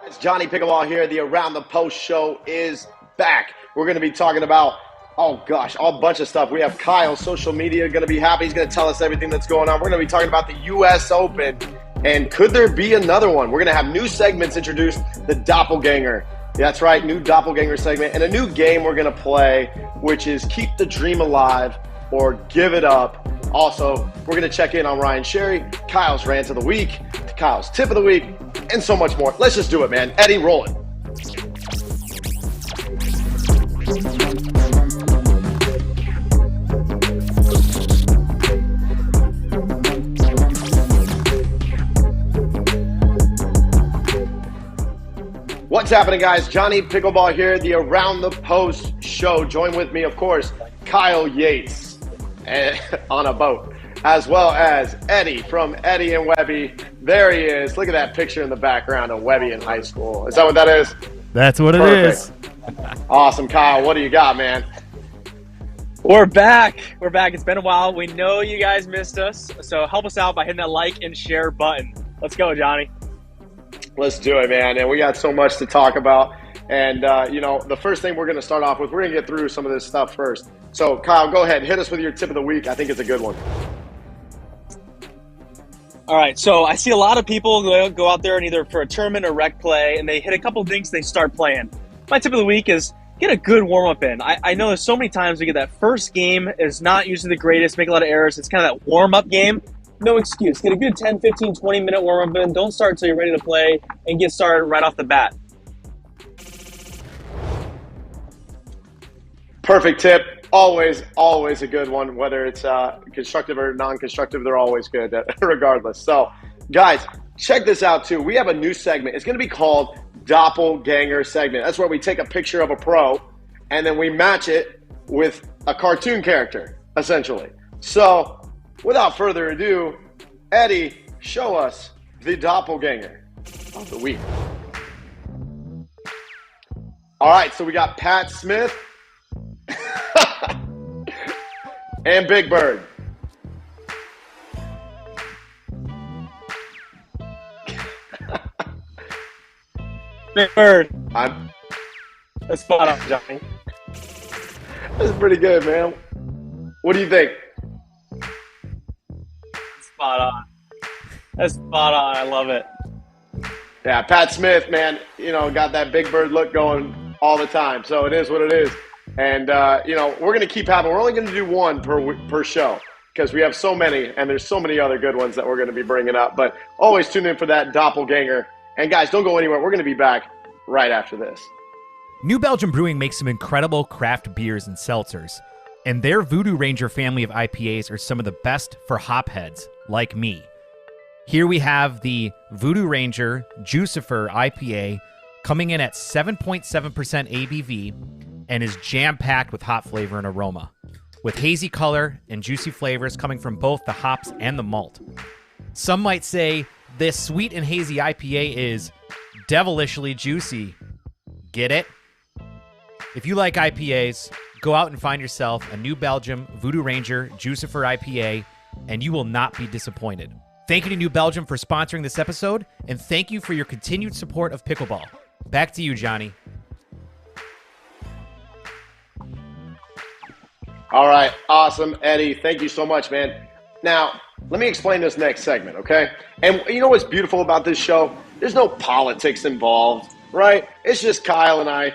It's Johnny Pickleball here. The Around the Post show is back. We're going to be talking about, oh gosh, a bunch of stuff. We have Kyle, social media, going to be happy. He's going to tell us everything that's going on. We're going to be talking about the U.S. Open. And could there be another one? We're going to have new segments introduced, the Doppelgänger. That's right, new Doppelgänger segment. And a new game we're going to play, which is Keep the Dream Alive or Give It Up. Also, we're going to check in on Ryan Sherry, Kyle's Rant of the Week, Kyle's Tip of the Week, and so much more. Let's just do it, man. Eddie, roll it. What's happening, guys? Johnny Pickleball here, the Around the Post show. Join with me, of course, Kyle Yates on a boat, as well as Eddie from Eddie and Webby. There he is. Look at that picture in the background of Webby in high school. Is that what that is? That's what Perfect. it is. Awesome, Kyle. What do you got, man? We're back. We're back. It's been a while. We know you guys missed us, so help us out by hitting that like and share button. Let's go, Johnny. Let's do it, man. And we got so much to talk about. And, the first thing we're going to start off with, we're going to get through some of this stuff first. So, Kyle, go ahead. Hit us with your tip of the week. I think it's a good one. All right, so I see a lot of people go out there and either for a tournament or rec play, and they hit a couple dinks, they start playing. My tip of the week is get a good warm-up in. I know there's so many times we get that first game is not usually the greatest, make a lot of errors. It's kind of that warm-up game. No excuse. Get a good 10, 15, 20-minute warm-up in. Don't start until you're ready to play and get started right off the bat. Perfect tip. Always a good one. Whether it's constructive or non-constructive, they're always good regardless. So, guys, check this out, too. We have a new segment. It's going to be called Doppelgänger segment. That's where we take a picture of a pro, and then we match it with a cartoon character, essentially. So, without further ado, Eddie, show us the Doppelgänger of the week. All right, so we got Pat Smith and Big Bird. Big Bird. I'm That's spot on, Johnny. That's pretty good, man. What do you think? Spot on. That's spot on. I love it. Yeah, Pat Smith, man, got that Big Bird look going all the time. So it is what it is. And, we're going to keep having, we're only going to do one per show because we have so many, and there's so many other good ones that we're going to be bringing up. But always tune in for that Doppelgänger. And, guys, don't go anywhere. We're going to be back right after this. New Belgium Brewing makes some incredible craft beers and seltzers, and their Voodoo Ranger family of IPAs are some of the best for hopheads like me. Here we have the Voodoo Ranger Juicifer IPA coming in at 7.7% ABV and is jam-packed with hop flavor and aroma, with hazy color and juicy flavors coming from both the hops and the malt. Some might say this sweet and hazy IPA is devilishly juicy. Get it? If you like IPAs, go out and find yourself a New Belgium Voodoo Ranger Juicifer IPA, and you will not be disappointed. Thank you to New Belgium for sponsoring this episode, and thank you for your continued support of pickleball. Back to you, Johnny. All right, awesome, Eddie. Thank you so much, man. Now, let me explain this next segment, okay? And you know what's beautiful about this show? There's no politics involved, right? It's just Kyle and I.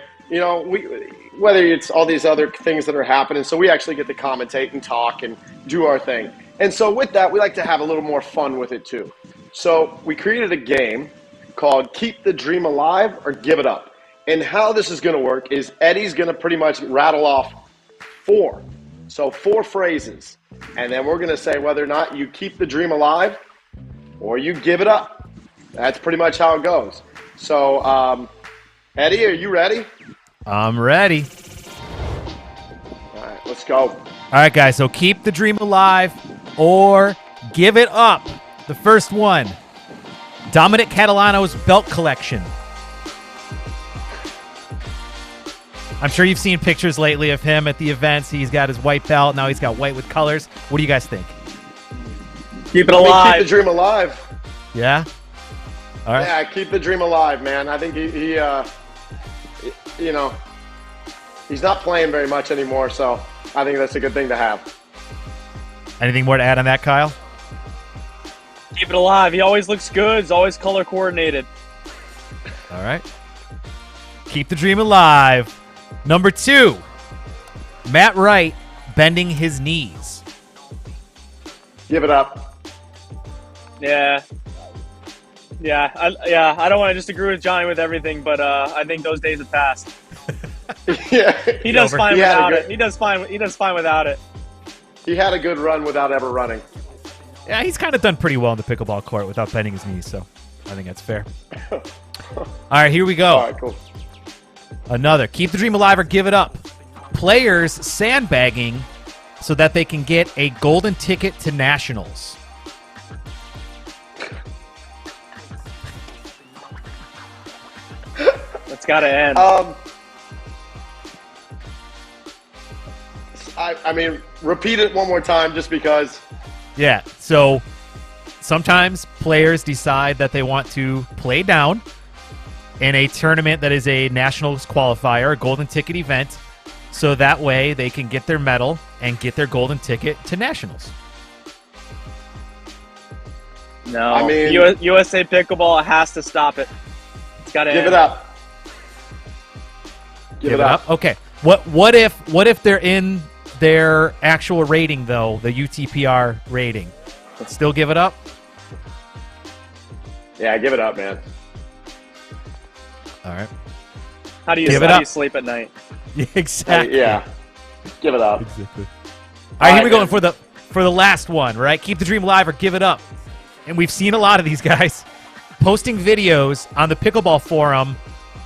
Whether it's all these other things that are happening, so we actually get to commentate and talk and do our thing. And so with that, we like to have a little more fun with it too. So we created a game called Keep the Dream Alive or Give It Up. And how this is going to work is Eddie's going to pretty much rattle off four phrases. And then we're going to say whether or not you keep the dream alive or you give it up. That's pretty much how it goes. So, Eddie, are you ready? I'm ready. All right, let's go. All right, guys, so keep the dream alive or give it up. The first one, Dominic Catalano's belt collection. I'm sure you've seen pictures lately of him at the events. He's got his white belt. Now he's got white with colors. What do you guys think? Keep it alive. Keep the dream alive. Yeah? All right. Yeah, keep the dream alive, man. I think you know, he's not playing very much anymore, so I think that's a good thing to have. Anything more to add on that, Kyle? Keep it alive. He always looks good. He's always color coordinated. All right. Keep the dream alive. Number 2, Matt Wright bending his knees. Give it up. Yeah. I don't want to disagree with Johnny with everything, but I think those days have passed. Yeah, He does fine without it. He does fine without it. He had a good run without ever running. Yeah, he's kind of done pretty well in the pickleball court without bending his knees, so I think that's fair. All right, here we go. All right, cool. Another. Keep the dream alive or give it up. Players sandbagging so that they can get a golden ticket to nationals. It's got to end. I mean, repeat it one more time just because. Yeah, so sometimes players decide that they want to play down in a tournament that is a nationals qualifier, a golden ticket event, so that way they can get their medal and get their golden ticket to nationals. No, I mean, USA Pickleball has to stop it. It's got to give end. it up. Give it up. Okay. What if they're in their actual rating though, the UTPR rating? Still give it up? Yeah, give it up, man. All right. How do you sleep at night? Exactly. Yeah. Give it up. Exactly. All right, here we go for the last one, right? Keep the dream alive or give it up. And we've seen a lot of these guys posting videos on the pickleball forum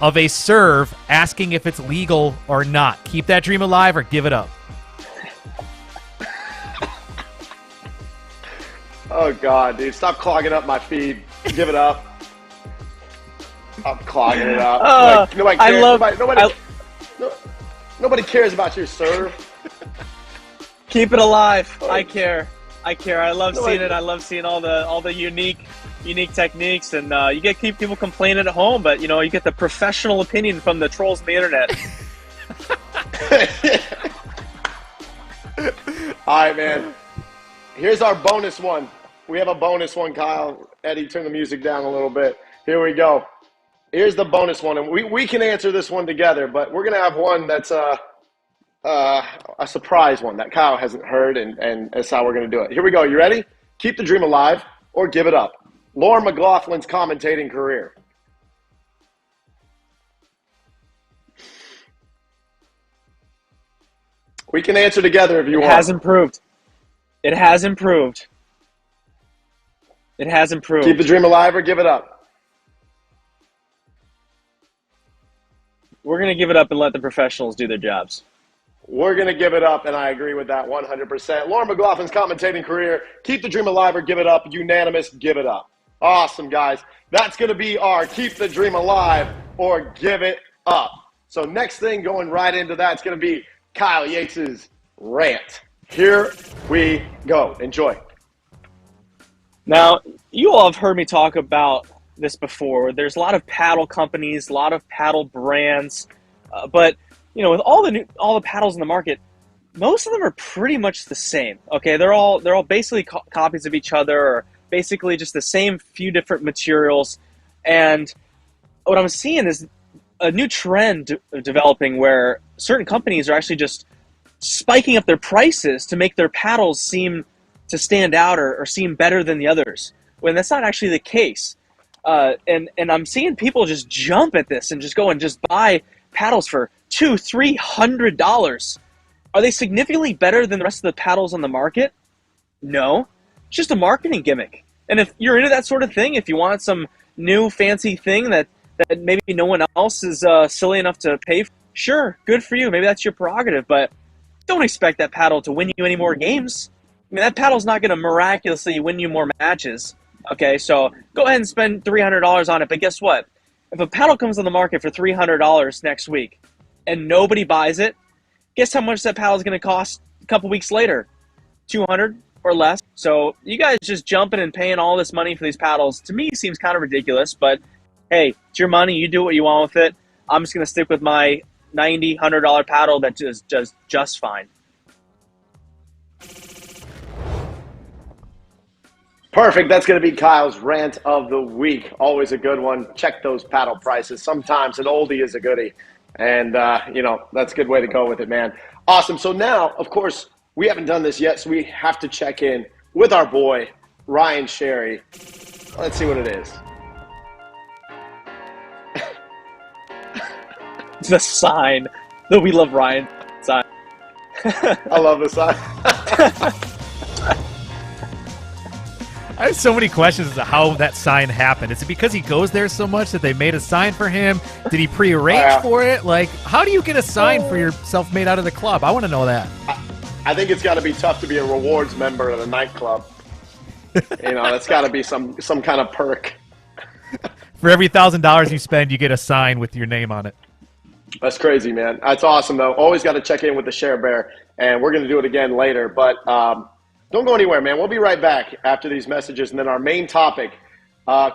of a serve asking if it's legal or not. Keep that dream alive or give it up. Oh, God, dude. Stop clogging up my feed. Give it up. I'm clogging it up. Nobody cares. Nobody cares about your serve. Keep it alive. I care. I love seeing it. I love seeing all the unique techniques, and you get keep people complaining at home, but you get the professional opinion from the trolls on the internet. All right, man. Here's our bonus one. We have a bonus one, Kyle. Eddie, turn the music down a little bit. Here we go. Here's the bonus one, and we can answer this one together, but we're gonna have one that's a surprise one that Kyle hasn't heard, and that's how we're gonna do it. Here we go. You ready? Keep the dream alive or give it up. Laura McLaughlin's commentating career. We can answer together if you want. It has improved. It has improved. It has improved. Keep the dream alive or give it up. We're going to give it up and let the professionals do their jobs. We're going to give it up, and I agree with that 100%. Laura McLaughlin's commentating career. Keep the dream alive or give it up. Unanimous, give it up. Awesome, guys. That's going to be our keep the dream alive or give it up. So next thing, going right into that, it's going to be Kyle Yates's rant. Here we go. Enjoy. Now, you all have heard me talk about this before. There's a lot of paddle companies, a lot of paddle brands, but with all the paddles in the market, most of them are pretty much the same. Okay, they're all basically copies of each other, or basically just the same few different materials. And what I'm seeing is a new trend developing where certain companies are actually just spiking up their prices to make their paddles seem to stand out or seem better than the others, when that's not actually the case. And I'm seeing people just jump at this and just go and just buy paddles for $200-$300. Are they significantly better than the rest of the paddles on the market? No. It's just a marketing gimmick. And if you're into that sort of thing, if you want some new fancy thing that maybe no one else is silly enough to pay for, sure, good for you. Maybe that's your prerogative, but don't expect that paddle to win you any more games. I mean, that paddle's not going to miraculously win you more matches. Okay, so go ahead and spend $300 on it, but guess what? If a paddle comes on the market for $300 next week and nobody buys it, guess how much that paddle is going to cost a couple weeks later? $200, or less. So you guys just jumping and paying all this money for these paddles, to me, seems kind of ridiculous. But hey, it's your money. You do what you want with it. I'm just going to stick with my $90, $100 paddle that does just fine. Perfect. That's going to be Kyle's rant of the week. Always a good one. Check those paddle prices. Sometimes an oldie is a goodie. And, that's a good way to go with it, man. Awesome. So now, of course, we haven't done this yet, so we have to check in with our boy, Ryan Sherry. Let's see what it is. The sign. The We Love Ryan sign. I love the sign. I have so many questions as to how that sign happened. Is it because he goes there so much that they made a sign for him? Did he prearrange for it? Like, how do you get a sign for yourself made out of the club? I want to know that. I think it's got to be tough to be a rewards member at a nightclub. That's got to be some kind of perk. For every $1,000 you spend, you get a sign with your name on it. That's crazy, man. That's awesome, though. Always got to check in with the Share Bear, and we're going to do it again later. But don't go anywhere, man. We'll be right back after these messages. And then our main topic,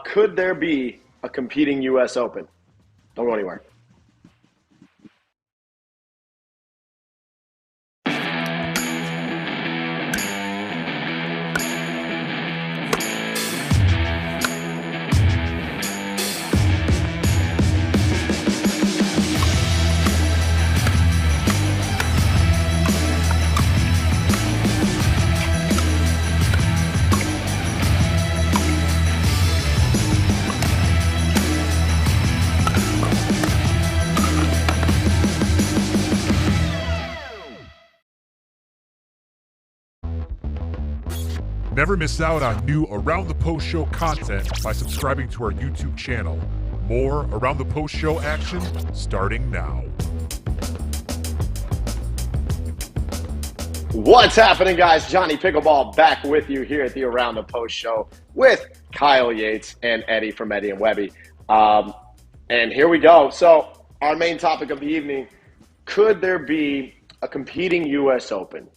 could there be a competing U.S. Open? Don't go anywhere. Never miss out on new Around the Post Show content by subscribing to our YouTube channel. More Around the Post Show action starting now. What's happening, guys? Johnny Pickleball back with you here at the Around the Post Show with Kyle Yates and Eddie from Eddie and Webby. And here we go. So our main topic of the evening, could there be a competing U.S. Open?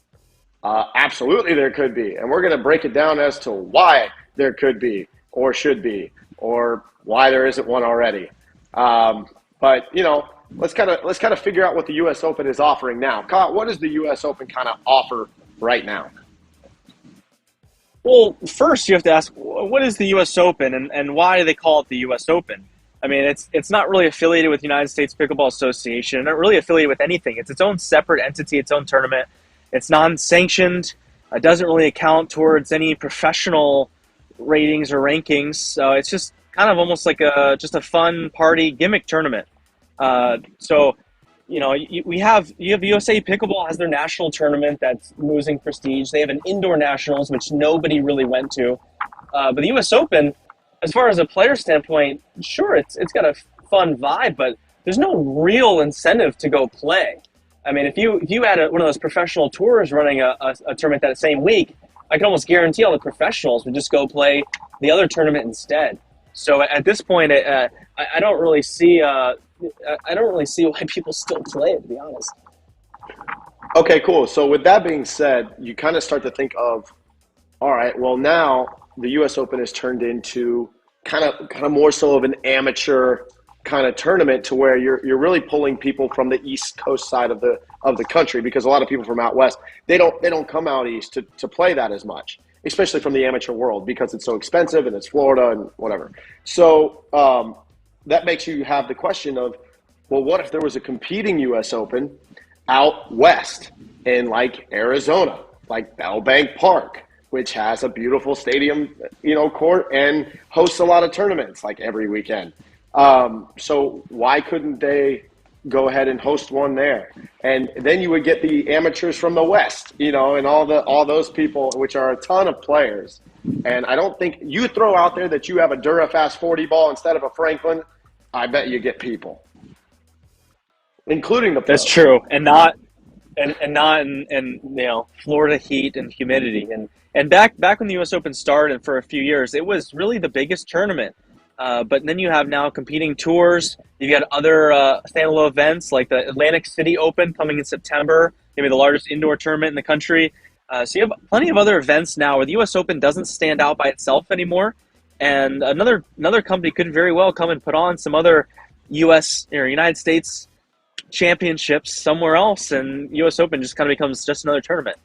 Absolutely there could be. And we're going to break it down as to why there could be or should be or why there isn't one already. But let's kind of figure out what the U.S. Open is offering now. Kyle, what does the U.S. Open kind of offer right now? Well, first you have to ask, what is the U.S. Open and why do they call it the U.S. Open? I mean, it's not really affiliated with the United States Pickleball Association, not really affiliated with anything. It's its own separate entity, its own tournament. It's non-sanctioned. It doesn't really account towards any professional ratings or rankings. So it's just kind of almost like just a fun party gimmick tournament. You have USA Pickleball has their national tournament that's losing prestige. They have an indoor nationals, which nobody really went to. But the U.S. Open, as far as a player standpoint, sure, it's got a fun vibe, but there's no real incentive to go play. I mean, if you had one of those professional tours running a tournament that same week, I can almost guarantee all the professionals would just go play the other tournament instead. So at this point, I don't really see why people still play it, to be honest. Okay, cool. So with that being said, you kind of start to think of, all right, well now the U.S. Open has turned into kind of more so of an amateur kind of tournament to where you're really pulling people from the East Coast side of the country, because a lot of people from out west, they don't come out east to play that as much, especially from the amateur world, because it's so expensive and it's Florida and whatever. So that makes you have the question of, well, what if there was a competing U.S. Open out west in like Arizona, like Bellbank Park, which has a beautiful stadium, court and hosts a lot of tournaments like every weekend. So why couldn't they go ahead and host one there? And then you would get the amateurs from the West, and all those people, which are a ton of players. And I don't think you throw out there that you have a DuraFast 40 ball instead of a Franklin, I bet you get people, including the pros. That's true. And not in Florida heat and humidity. And back when the US Open started for a few years, it was really the biggest tournament. But then you have now competing tours. You've got other standalone events like the Atlantic City Open coming in September, maybe the largest indoor tournament in the country. So you have plenty of other events now where the U.S. Open doesn't stand out by itself anymore, and another company could very well come and put on some other U.S. or United States championships somewhere else, and U.S. Open just kind of becomes just another tournament.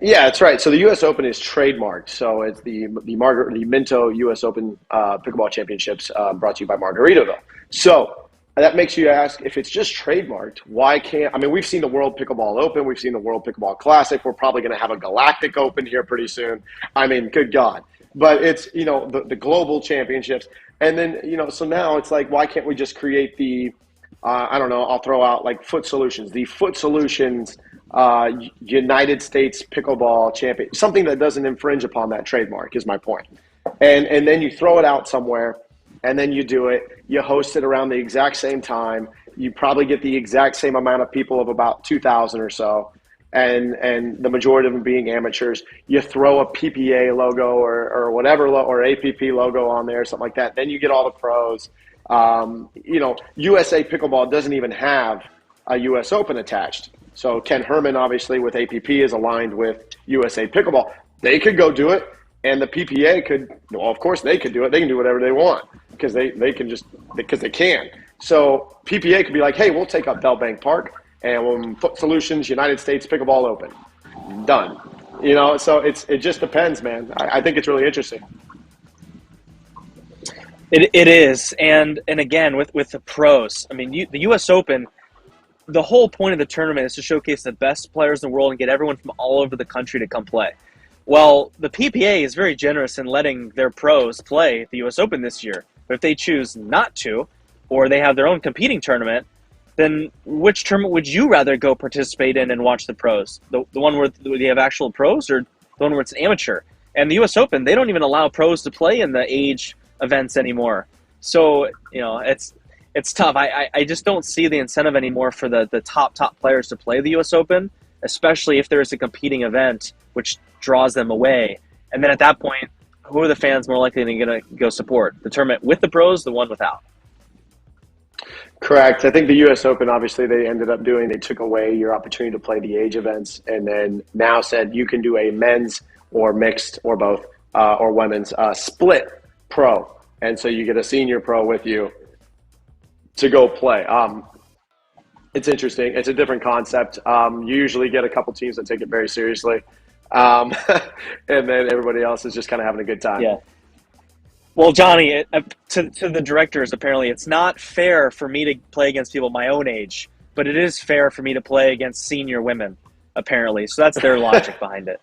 Yeah, that's right. So the U.S. Open is trademarked. So it's the Minto U.S. Open Pickleball Championships brought to you by Margaritaville. So that makes you ask, if it's just trademarked, why can't – I mean, we've seen the World Pickleball Open. We've seen the World Pickleball Classic. We're probably going to have a Galactic Open here pretty soon. I mean, good God. But it's, the global championships. And then, so now it's like, why can't we just create the I don't know, I'll throw out like Foot Solutions, the Foot Solutions United States Pickleball Champion, something that doesn't infringe upon that trademark is my point. And then you throw it out somewhere, and then you do it. You host it around the exact same time. You probably get the exact same amount of people, of about 2,000 or so, and the majority of them being amateurs. You throw a PPA logo or whatever, or APP logo on there, something like that. Then you get all the pros. USA Pickleball doesn't even have a U.S. Open attached. So Ken Herman, obviously, with APP is aligned with USA Pickleball. They could go do it, and the PPA could, well, of course they could do it. They can do whatever they want because they can. So PPA could be like, hey, we'll take up Bellbank Park, and Foot Solutions United States Pickleball Open. Done. So it just depends, man. I think it's really interesting. It is, and again with the pros. I mean, the U.S. Open, the whole point of the tournament is to showcase the best players in the world and get everyone from all over the country to come play. Well, the PPA is very generous in letting their pros play at the U.S. Open this year. But if they choose not to, or they have their own competing tournament, then which tournament would you rather go participate in and watch the pros? The one where they have actual pros, or the one where it's amateur? And the U.S. Open, they don't even allow pros to play in the age events anymore. So, it's tough. I just don't see the incentive anymore for the top players to play the U.S. Open, especially if there's a competing event which draws them away. And then at that point, who are the fans more likely to go support? The tournament with the pros, the one without? Correct. I think the U.S. Open, obviously, they took away your opportunity to play the age events, and then now said you can do a men's or mixed or both or women's split pro. And so you get a senior pro with you to go play. It's interesting. It's a different concept. You usually get a couple teams that take it very seriously. And then everybody else is just kind of having a good time. Yeah. Well, Johnny, to the directors, apparently it's not fair for me to play against people my own age, but it is fair for me to play against senior women, apparently. So that's their logic behind it.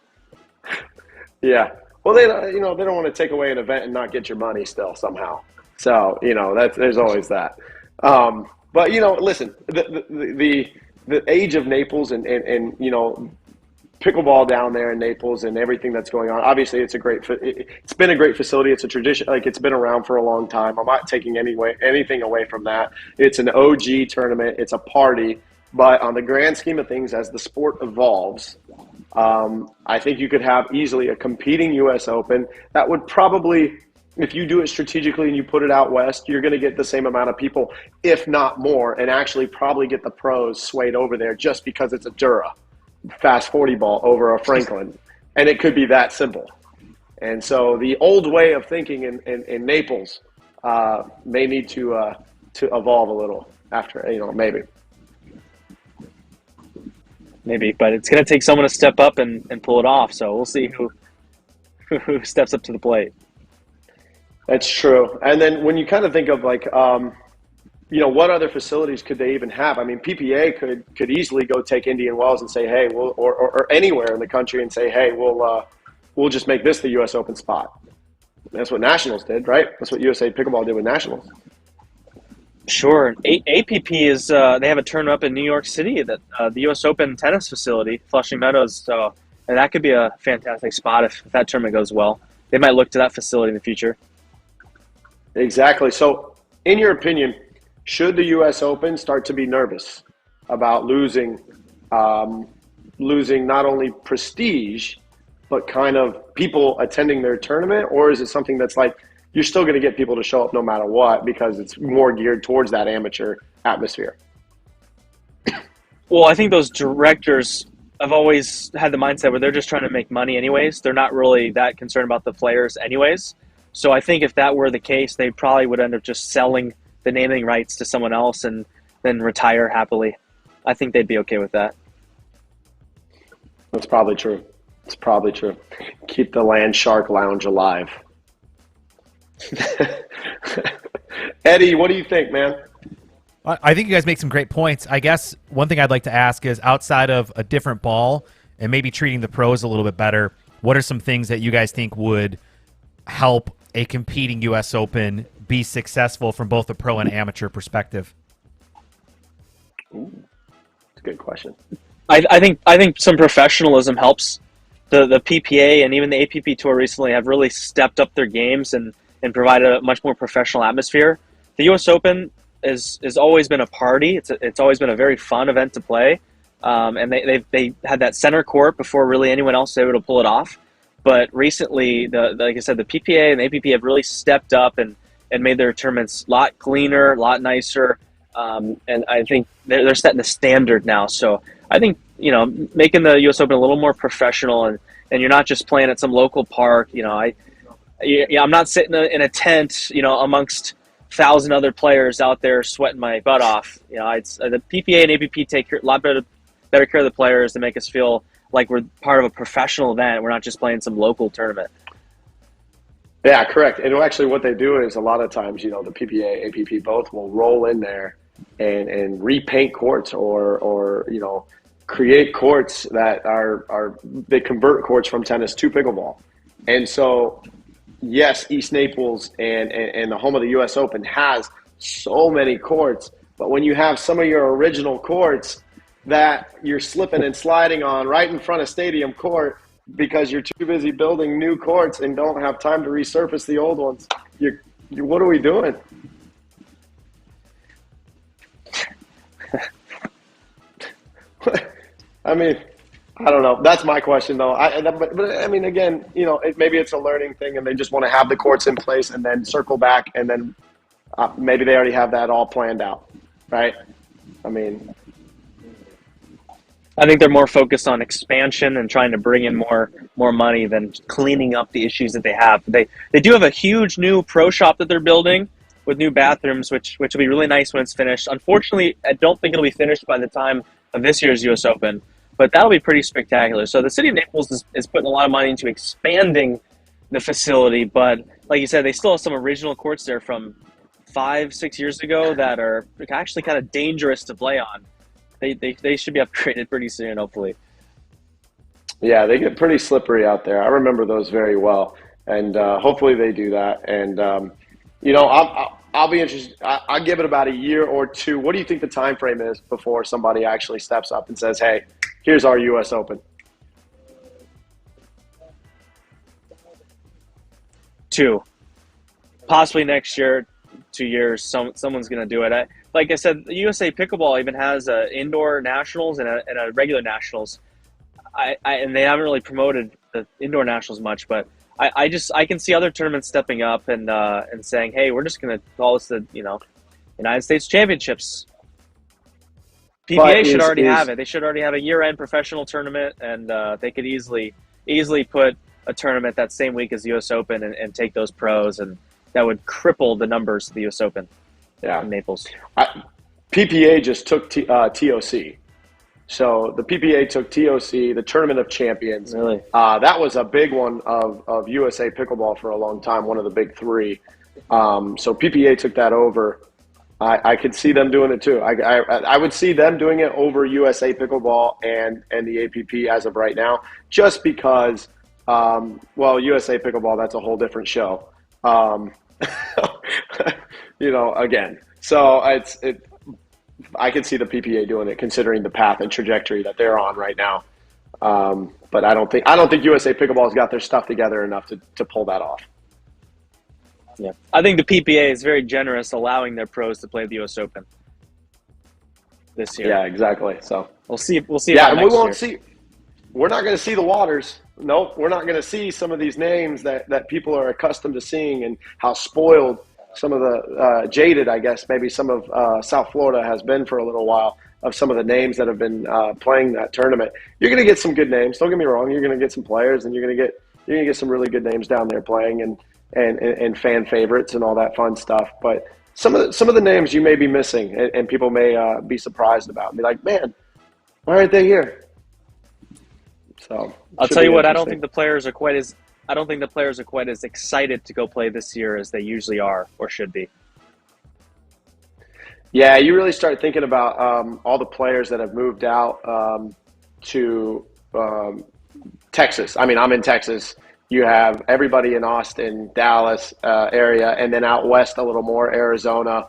Yeah. Well, they don't want to take away an event and not get your money still somehow. So, there's always that. But listen, the age of Naples and pickleball down there in Naples and everything that's going on. Obviously, it's been a great facility. It's a tradition. Like, it's been around for a long time. I'm not taking anything away from that. It's an OG tournament. It's a party. But on the grand scheme of things, as the sport evolves, I think you could have easily a competing U.S. Open that would probably, if you do it strategically and you put it out west, you're going to get the same amount of people, if not more, and actually probably get the pros swayed over there just because it's a Dura fast 40 ball over a Franklin. And it could be that simple. And so the old way of thinking in Naples may need to evolve a little after, maybe. Maybe, but it's going to take someone to step up and pull it off. So we'll see who steps up to the plate. That's true. And then when you kind of think of like, what other facilities could they even have? I mean, PPA could easily go take Indian Wells and say, hey, or anywhere in the country and say, hey, we'll just make this the U.S. Open spot. That's what Nationals did, right? That's what USA Pickleball did with Nationals. Sure. APP is they have a tournament up in New York City, that the U.S. Open tennis facility, Flushing Meadows. So and that could be a fantastic spot if that tournament goes well. They might look to that facility in the future. Exactly. So, in your opinion, should the U.S. Open start to be nervous about losing not only prestige, but kind of people attending their tournament? Or is it something that's like, you're still going to get people to show up no matter what because it's more geared towards that amateur atmosphere? Well, I think those directors I've always had the mindset where they're just trying to make money anyways. They're not really that concerned about the players anyways. So I think if that were the case, they probably would end up just selling the naming rights to someone else and then retire happily. I think they'd be okay with that. That's probably true. It's probably true. Keep the Land Shark Lounge alive. Eddie, what do you think, man? I think you guys make some great points. I guess one thing I'd like to ask is, outside of a different ball and maybe treating the pros a little bit better, what are some things that you guys think would help a competing U.S. Open be successful from both a pro and amateur perspective? Ooh, that's a good question. I think some professionalism helps. The PPA and even the APP Tour recently have really stepped up their games and provided a much more professional atmosphere. The U.S. Open has always been a party. It's always been a very fun event to play, and they had that center court before really anyone else was able to pull it off. But recently, like I said, the PPA and the APP have really stepped up and made their tournaments a lot cleaner, a lot nicer, and I think they're setting the standard now. So I think, making the U.S. Open a little more professional, and you're not just playing at some local park. I'm not sitting in a tent, amongst 1,000 other players out there sweating my butt off. The PPA and APP take a lot better care of the players to make us feel like we're part of a professional event. We're not just playing some local tournament. Yeah, correct. And actually what they do is a lot of times, the PPA, APP both will roll in there and repaint courts or create courts that they convert courts from tennis to pickleball. And so, yes, East Naples and the home of the U.S. Open has so many courts, but when you have some of your original courts that you're slipping and sliding on right in front of stadium court because you're too busy building new courts and don't have time to resurface the old ones, what are we doing? I mean, I don't know. That's my question, though. But I mean, again, maybe it's a learning thing, and they just want to have the courts in place and then circle back, and then maybe they already have that all planned out, right? I mean, I think they're more focused on expansion and trying to bring in more money than cleaning up the issues that they have. They do have a huge new pro shop that they're building with new bathrooms, which will be really nice when it's finished. Unfortunately, I don't think it'll be finished by the time of this year's U.S. Open, but that'll be pretty spectacular. So the city of Naples is putting a lot of money into expanding the facility, but like you said, they still have some original courts there from 5-6 years ago that are actually kind of dangerous to play on. They should be upgraded pretty soon, hopefully. Yeah, they get pretty slippery out there. I remember those very well, and hopefully they do that. And I'll be interested. I'll give it about a year or two. What do you think the time frame is before somebody actually steps up and says, "Hey, here's our U.S. Open"? 2, possibly next year, 2 years. Someone's going to do it. Like I said, the USA Pickleball even has indoor nationals and a regular nationals. And they haven't really promoted the indoor nationals much, but I can see other tournaments stepping up and saying, hey, we're just going to call this the United States Championships. PPA should already have it. They should already have a year-end professional tournament, and they could easily put a tournament that same week as the U.S. Open and take those pros, and that would cripple the numbers of the U.S. Open. Yeah, in Naples. PPA just took TOC. So the PPA took TOC, the Tournament of Champions. Really? That was a big one of USA Pickleball for a long time, one of the big three. So PPA took that over. I could see them doing it too. I would see them doing it over USA Pickleball and the APP as of right now, just because, USA Pickleball, that's a whole different show. Again. So I could see the PPA doing it, considering the path and trajectory that they're on right now. But I don't think USA Pickleball's got their stuff together enough to pull that off. Yeah, I think the PPA is very generous, allowing their pros to play the U.S. Open this year. Yeah, exactly. So we'll see. Yeah, and we won't see. We're not going to see the waters. Nope, we're not going to see some of these names that people are accustomed to seeing, and how spoiled some of the jaded, I guess, maybe some of South Florida has been for a little while. of some of the names that have been playing that tournament. You're going to get some good names. Don't get me wrong. You're going to get some players, and you're going to get some really good names down there playing, and fan favorites and all that fun stuff. But some of the names you may be missing, and people may be surprised about and be like, man, why aren't they here? So I'll tell you what, I don't think the players are quite as excited to go play this year as they usually are or should be. Yeah, you really start thinking about all the players that have moved out to Texas. I mean, I'm in Texas. You have everybody in Austin, Dallas area, and then out west a little more, Arizona.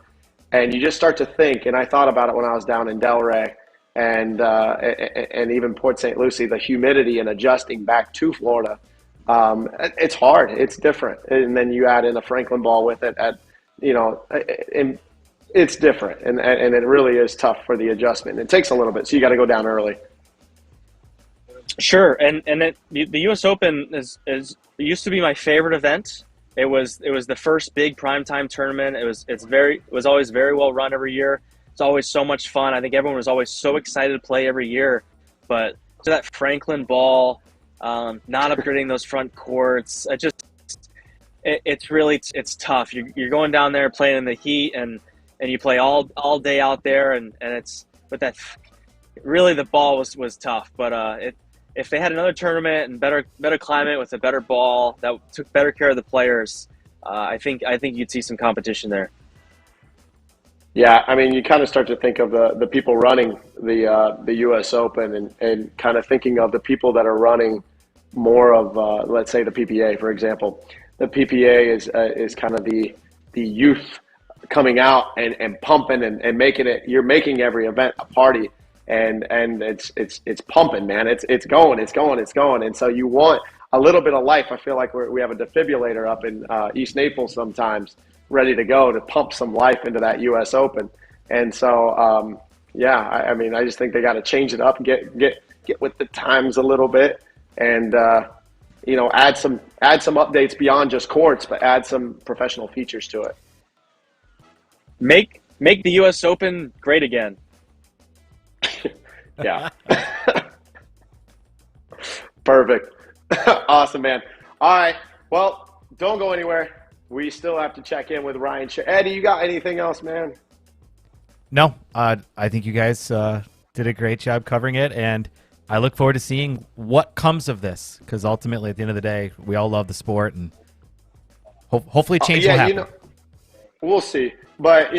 And you just start to think, and I thought about it when I was down in Delray and even Port St. Lucie, the humidity and adjusting back to Florida. It's hard. It's different. And then you add in a Franklin ball with it and it's different. And it really is tough for the adjustment. It takes a little bit, so you got to go down early. Sure, and the U.S. Open is used to be my favorite event. It was the first big primetime tournament. It was always very well run every year. It's always so much fun. I think everyone was always so excited to play every year. But to that Franklin ball, not upgrading those front courts, it's tough. You're going down there playing in the heat and you play all day out there and it's but that really the ball was tough. But if they had another tournament and better climate with a better ball that took better care of the players, I think you'd see some competition there. Yeah, I mean, you kind of start to think of the people running the U.S. Open and kind of thinking of the people that are running more of, let's say, the PPA, for example. The PPA is kind of the youth coming out and pumping and making it. You're making every event a party. And it's pumping, man. It's going. And so you want a little bit of life. I feel like we have a defibrillator up in East Naples sometimes, ready to go to pump some life into that U.S. Open. And so, I mean, I just think they got to change it up and get with the times a little bit, and add some updates beyond just courts, but add some professional features to it. Make the U.S. Open great again. Yeah. Perfect. Awesome, man. All right. Well, don't go anywhere. We still have to check in with Ryan. Eddie, you got anything else, man? No. I think you guys did a great job covering it, and I look forward to seeing what comes of this, because ultimately, at the end of the day, we all love the sport, and hopefully change will happen. We'll see. But,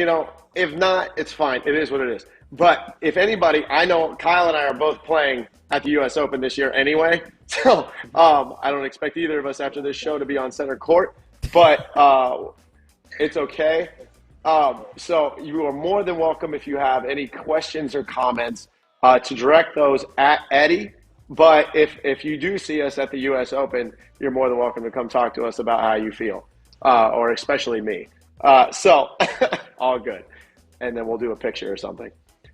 if not, it's fine. It is what it is. But if anybody, I know Kyle and I are both playing at the U.S. Open this year anyway, so I don't expect either of us after this show to be on center court, but it's okay. So you are more than welcome, if you have any questions or comments, to direct those at Eddie. But if you do see us at the U.S. Open, you're more than welcome to come talk to us about how you feel, or especially me. So all good. And then we'll do a picture or something.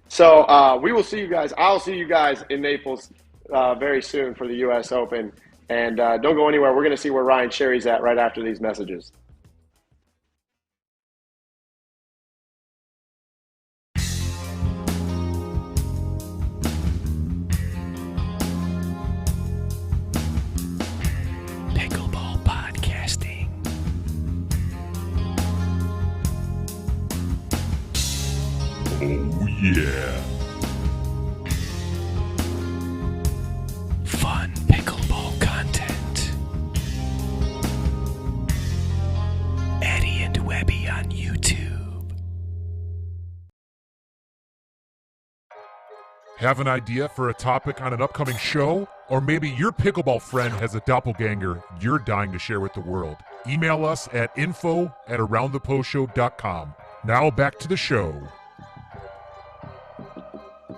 So we will see you guys. I'll see you guys in Naples very soon for the U.S. Open. And don't go anywhere. We're going to see where Ryan Sherry's at right after these messages. Pickleball podcasting. Oh, yeah. Fun pickleball content. Eddie and Webby on YouTube. Have an idea for a topic on an upcoming show? Or maybe your pickleball friend has a doppelganger you're dying to share with the world. Email us at info@aroundthepostshow.com. Now back to the show.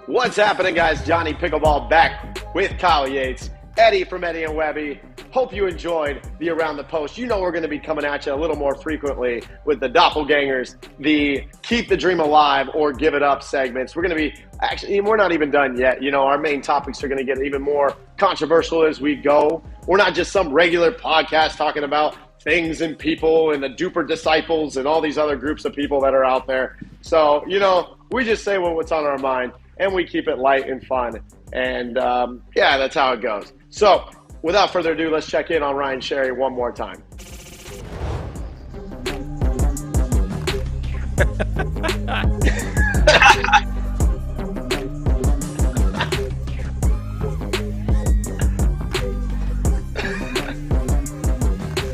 What's happening, guys? Johnny Pickleball back with Kyle Yates, Eddie from Eddie and Webby. Hope you enjoyed the Around the Post. You know we're going to be coming at you a little more frequently with the Doppelgangers, the Keep the Dream Alive or Give It Up segments. We're going to be, actually, we're not even done yet. Our main topics are going to get even more controversial as we go. We're not just some regular podcast talking about things and people and the Duper Disciples and all these other groups of people that are out there. So, we just say what's on our mind. and we keep it light and fun. And yeah, that's how it goes. So without further ado, let's check in on Ryan Sherry one more time.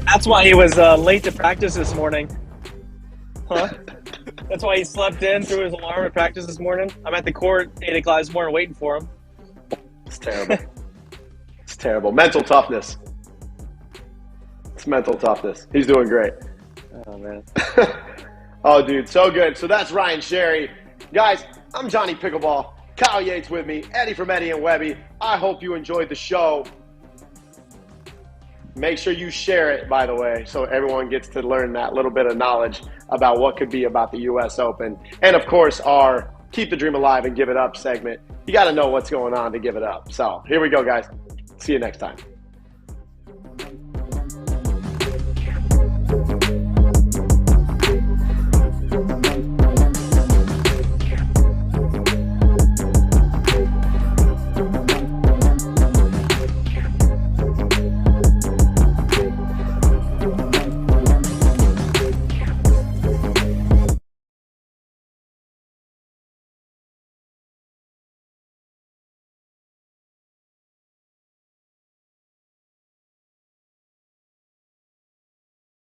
That's why he was late to practice this morning. Huh? That's why he slept in, threw his alarm at practice this morning. I'm at the court 8 o'clock this morning waiting for him. It's terrible. It's terrible. Mental toughness. It's mental toughness. He's doing great. Oh, man. Oh, dude, so good. So that's Ryan Sherry. Guys, I'm Johnny Pickleball. Kyle Yates with me. Eddie from Eddie and Webby. I hope you enjoyed the show. Make sure you share it, by the way, so everyone gets to learn that little bit of knowledge about what could be about the U.S. Open. And, of course, our Keep the Dream Alive and Give It Up segment. You got to know what's going on to give it up. So here we go, guys. See you next time.